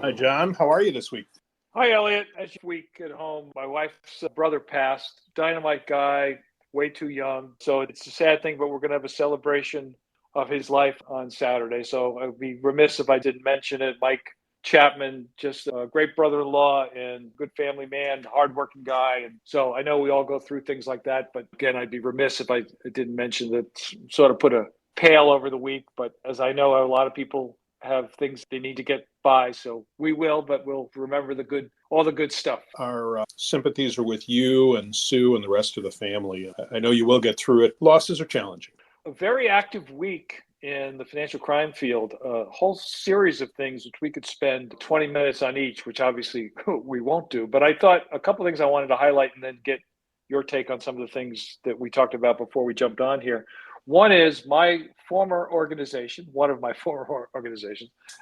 Hi, John. How are you this week? Hi, Elliot. As week at home, my wife's brother passed. Dynamite guy, way too young. So it's a sad thing, but we're going to have a celebration of his life on Saturday. So I'd be remiss if I didn't mention it. Mike Chapman, just a great brother-in-law and good family man, hardworking guy. And so I know we all go through things like that. But again, I'd be remiss if I didn't mention that, sort of put a pale over the week. But as I know, a lot of people have things they need to get by. So we will, but we'll remember all the good stuff. Our sympathies are with you and Sue and the rest of the family. I know you will get through it. Losses are challenging. A very active week in the financial crime field, a whole series of things which we could spend 20 minutes on each, which obviously we won't do. But I thought a couple of things I wanted to highlight and then get your take on some of the things that we talked about before we jumped on here. One is one of my former organizations,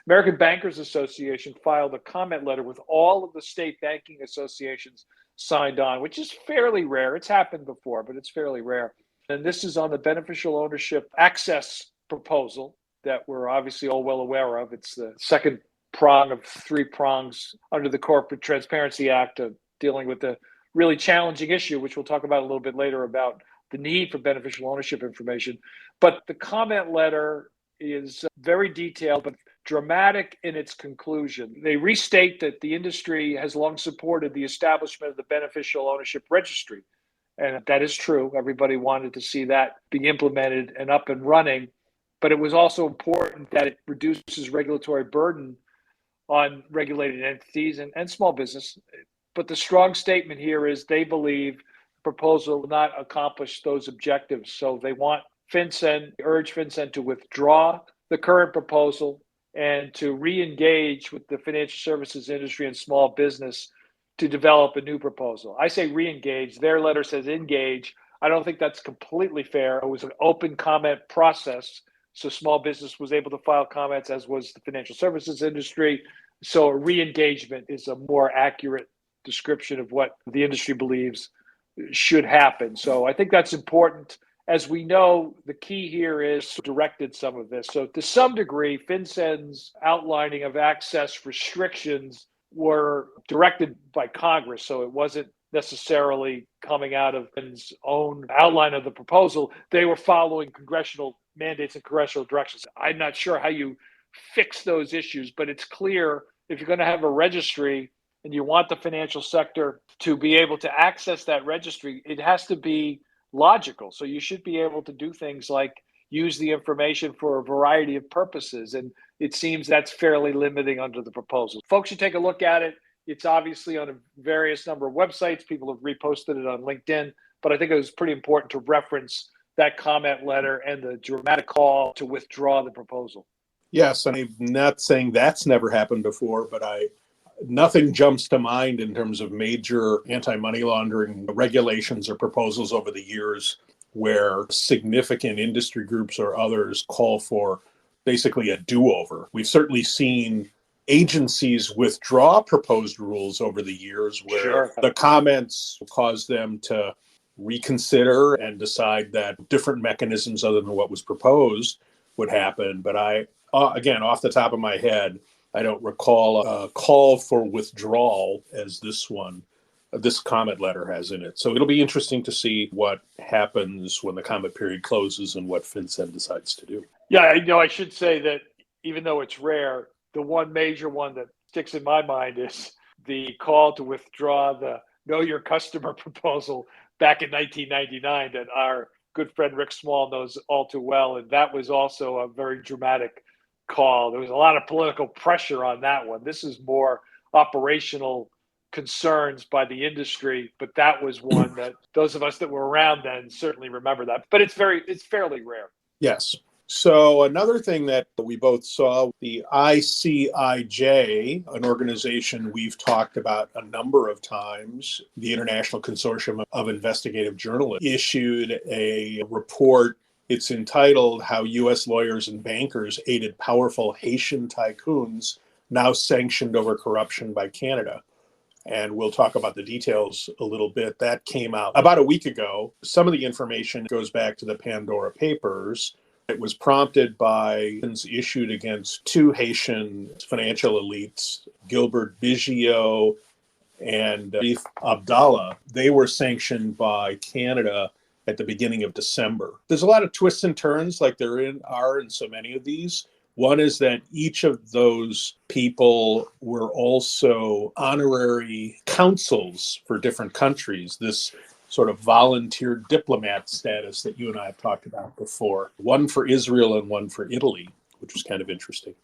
American Bankers Association, filed a comment letter with all of the state banking associations signed on, which is fairly rare. It's happened before, but it's fairly rare. And this is on the beneficial ownership access proposal that we're obviously all well aware of. It's the second prong of three prongs under the Corporate Transparency Act of dealing with the really challenging issue, which we'll talk about a little bit later, about the need for beneficial ownership information. But the comment letter is very detailed, but dramatic in its conclusion. They restate that the industry has long supported the establishment of the Beneficial Ownership Registry. And that is true. Everybody wanted to see that be implemented and up and running. But it was also important that it reduces regulatory burden on regulated entities and small business. But the strong statement here is they believe proposal will not accomplish those objectives. So they urge FinCEN to withdraw the current proposal and to re-engage with the financial services industry and small business to develop a new proposal. I say re-engage. Their letter says engage. I don't think that's completely fair. It was an open comment process. So small business was able to file comments, as was the financial services industry. So a re-engagement is a more accurate description of what the industry believes should happen. So I think that's important. As we know, the key here is directed some of this. So to some degree, FinCEN's outlining of access restrictions were directed by Congress. So it wasn't necessarily coming out of FinCEN's own outline of the proposal. They were following congressional mandates and congressional directions. I'm not sure how you fix those issues, but it's clear if you're going to have a registry and you want the financial sector to be able to access that registry, it has to be logical. So you should be able to do things like use the information for a variety of purposes. And it seems that's fairly limiting under the proposal. Folks should take a look at it. It's obviously on a various number of websites. People have reposted it on LinkedIn, but I think it was pretty important to reference that comment letter and the dramatic call to withdraw the proposal. Yes, and I'm not saying that's never happened before, but nothing jumps to mind in terms of major anti-money laundering regulations or proposals over the years where significant industry groups or others call for basically a do-over. We've certainly seen agencies withdraw proposed rules over the years where the comments cause them to reconsider and decide that different mechanisms other than what was proposed would happen. But again, off the top of my head, I don't recall a call for withdrawal as this comment letter has in it. So it'll be interesting to see what happens when the comment period closes and what FinCEN decides to do. Yeah, I should say that even though it's rare, the one major one that sticks in my mind is the call to withdraw the Know Your Customer proposal back in 1999 that our good friend Rick Small knows all too well. And that was also a very dramatic call. There was a lot of political pressure on that one. This is more operational concerns by the industry, but that was one that those of us that were around then certainly remember that. But it's fairly rare. Yes. So another thing that we both saw, the ICIJ, an organization we've talked about a number of times, the International Consortium of Investigative Journalists, issued a report. It's entitled How U.S. Lawyers and Bankers Aided Powerful Haitian Tycoons, Now Sanctioned Over Corruption by Canada. And we'll talk about the details a little bit. That came out about a week ago. Some of the information goes back to the Pandora Papers, It was prompted by issued against two Haitian financial elites, Gilbert Biggio and Arif Abdallah. They were sanctioned by Canada at the beginning of December. There's a lot of twists and turns like are in so many of these. One is that each of those people were also honorary consuls for different countries, this sort of volunteer diplomat status that you and I have talked about before, one for Israel and one for Italy, which was kind of interesting.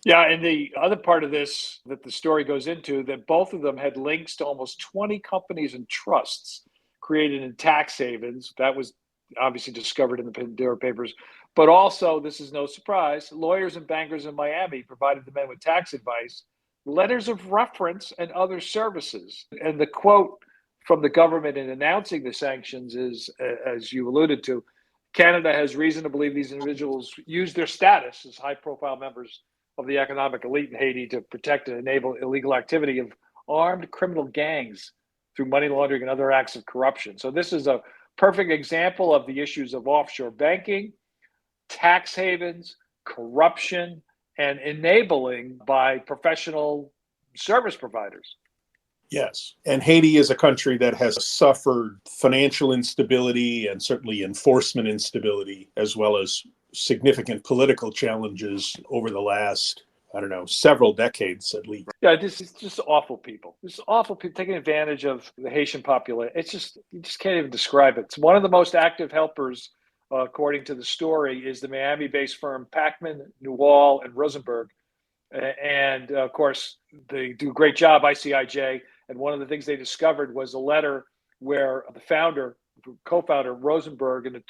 Yeah, and the other part of this that the story goes into, that both of them had links to almost 20 companies and trusts created in tax havens. That was obviously discovered in the Pandora Papers. But also, this is no surprise, lawyers and bankers in Miami provided the men with tax advice, letters of reference, and other services. And the quote from the government in announcing the sanctions is, as you alluded to, Canada has reason to believe these individuals use their status as high-profile members of the economic elite in Haiti to protect and enable illegal activity of armed criminal gangs through money laundering and other acts of corruption. So this is a perfect example of the issues of offshore banking, tax havens, corruption, and enabling by professional service providers. Yes. And Haiti is a country that has suffered financial instability and certainly enforcement instability, as well as significant political challenges over the last, several decades at least. Yeah, this is just awful people. This is awful people taking advantage of the Haitian population. You just can't even describe it. It's one of the most active helpers, according to the story, is the Miami-based firm Pacman, Newall, and Rosenberg. And of course, they do a great job, ICIJ. And one of the things they discovered was a letter where the co-founder Rosenberg, in a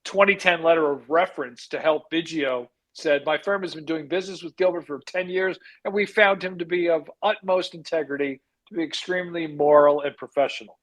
2010 letter of reference to help Biggio, said, "My firm has been doing business with Gilbert for 10 years, and we found him to be of utmost integrity, to be extremely moral and professional."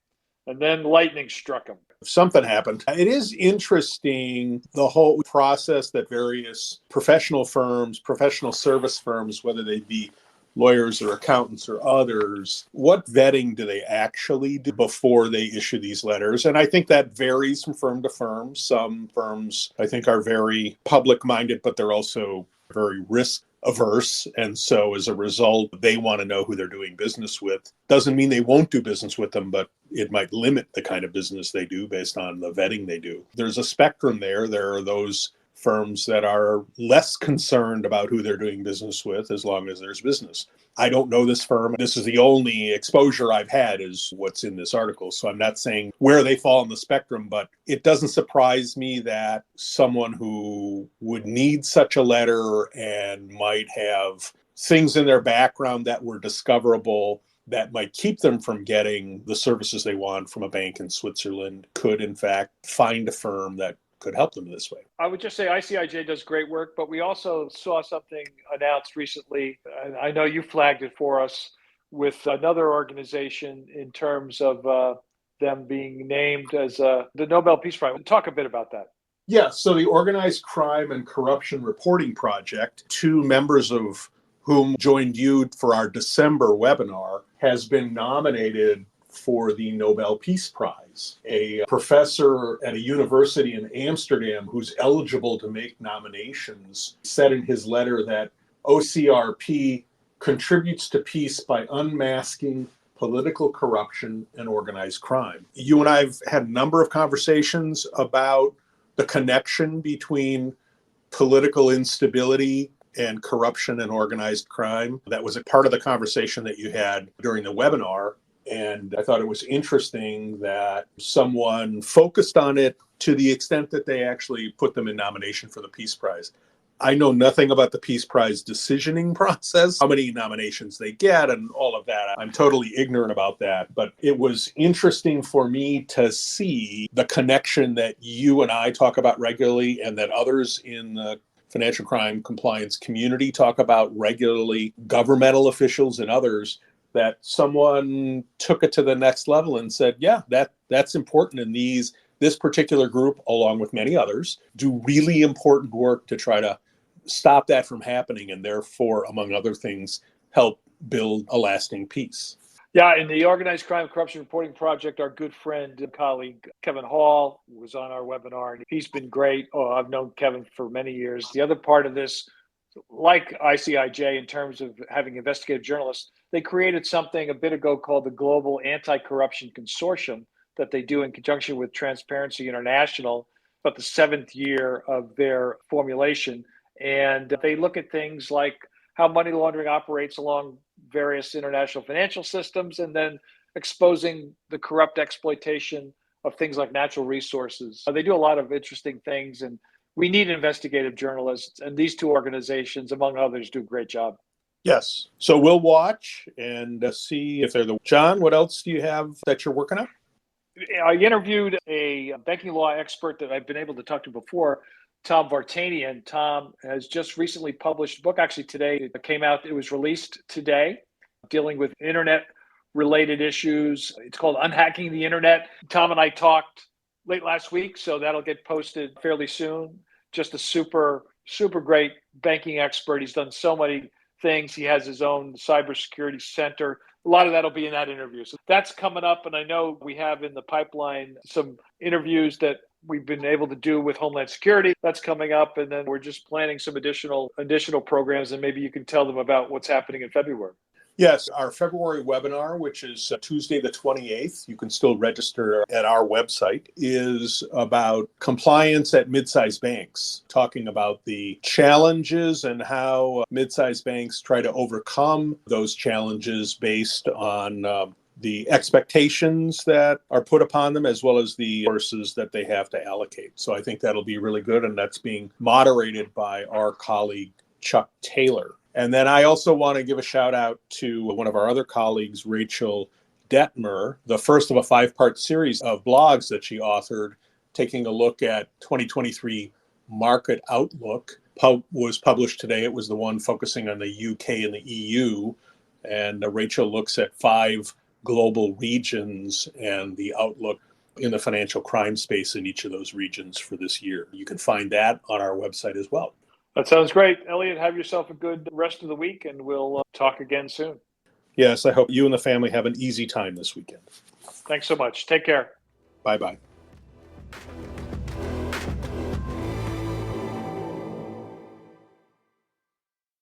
And then lightning struck him. Something happened. It is interesting, the whole process that various professional firms, professional service firms, whether they be lawyers or accountants or others, what vetting do they actually do before they issue these letters? And I think that varies from firm to firm. Some firms, I think, are very public-minded, but they're also very risk-averse. And so as a result, they want to know who they're doing business with. Doesn't mean they won't do business with them, but it might limit the kind of business they do based on the vetting they do. There's a spectrum there. There are those firms that are less concerned about who they're doing business with as long as there's business. I don't know this firm. This is the only exposure I've had is what's in this article. So I'm not saying where they fall on the spectrum, but it doesn't surprise me that someone who would need such a letter and might have things in their background that were discoverable that might keep them from getting the services they want from a bank in Switzerland could, in fact, find a firm that could help them this way. I would just say ICIJ does great work, but we also saw something announced recently, and I know you flagged it for us, with another organization in terms of them being named as the Nobel Peace Prize. Talk a bit about that. Yeah, so the Organized Crime and Corruption Reporting Project, two members of whom joined you for our December webinar, has been nominated for the Nobel Peace Prize. A professor at a university in Amsterdam who's eligible to make nominations said in his letter that OCCRP contributes to peace by unmasking political corruption and organized crime. You and I have had a number of conversations about the connection between political instability and corruption and organized crime. That was a part of the conversation that you had during the webinar. And I thought it was interesting that someone focused on it to the extent that they actually put them in nomination for the Peace Prize. I know nothing about the Peace Prize decisioning process, how many nominations they get and all of that. I'm totally ignorant about that. But it was interesting for me to see the connection that you and I talk about regularly and that others in the financial crime compliance community talk about regularly, governmental officials and others, that someone took it to the next level and said, yeah, that's important. And this particular group, along with many others, do really important work to try to stop that from happening and therefore, among other things, help build a lasting peace. Yeah, in the Organized Crime Corruption Reporting Project, our good friend and colleague Kevin Hall was on our webinar, and he's been great. Oh, I've known Kevin for many years. The other part of this, like ICIJ in terms of having investigative journalists, they created something a bit ago called the Global Anti-Corruption Consortium that they do in conjunction with Transparency International, about the 7th year of their formulation. And they look at things like how money laundering operates along various international financial systems, and then exposing the corrupt exploitation of things like natural resources. They do a lot of interesting things, and we need investigative journalists, and these two organizations, among others, do a great job. Yes. So we'll watch and see if they're the... John, what else do you have that you're working on? I interviewed a banking law expert that I've been able to talk to before, Tom Vartanian. Tom has just recently published a book, actually today. It came out, it was released today, dealing with internet-related issues. It's called Unhacking the Internet. Tom and I talked late last week, so that'll get posted fairly soon. Just a super great banking expert. He's done so many things. He has his own cybersecurity center. A lot of that'll be in that interview. So that's coming up, and I know we have in the pipeline some interviews that we've been able to do with Homeland Security. That's coming up, and then we're just planning some additional programs, and maybe you can tell them about what's happening in February. Yes, our February webinar, which is Tuesday the 28th, you can still register at our website, is about compliance at mid-sized banks, talking about the challenges and how mid-sized banks try to overcome those challenges based on the expectations that are put upon them, as well as the resources that they have to allocate. So I think that'll be really good, and that's being moderated by our colleague, Chuck Taylor. And then I also want to give a shout out to one of our other colleagues, Rachel Detmer, the first of a 5-part series of blogs that she authored, taking a look at 2023 market outlook, was published today. It was the one focusing on the UK and the EU. And Rachel looks at 5 global regions and the outlook in the financial crime space in each of those regions for this year. You can find that on our website as well. That sounds great. Elliot, have yourself a good rest of the week, and we'll talk again soon. Yes, I hope you and the family have an easy time this weekend. Thanks so much. Take care. Bye-bye.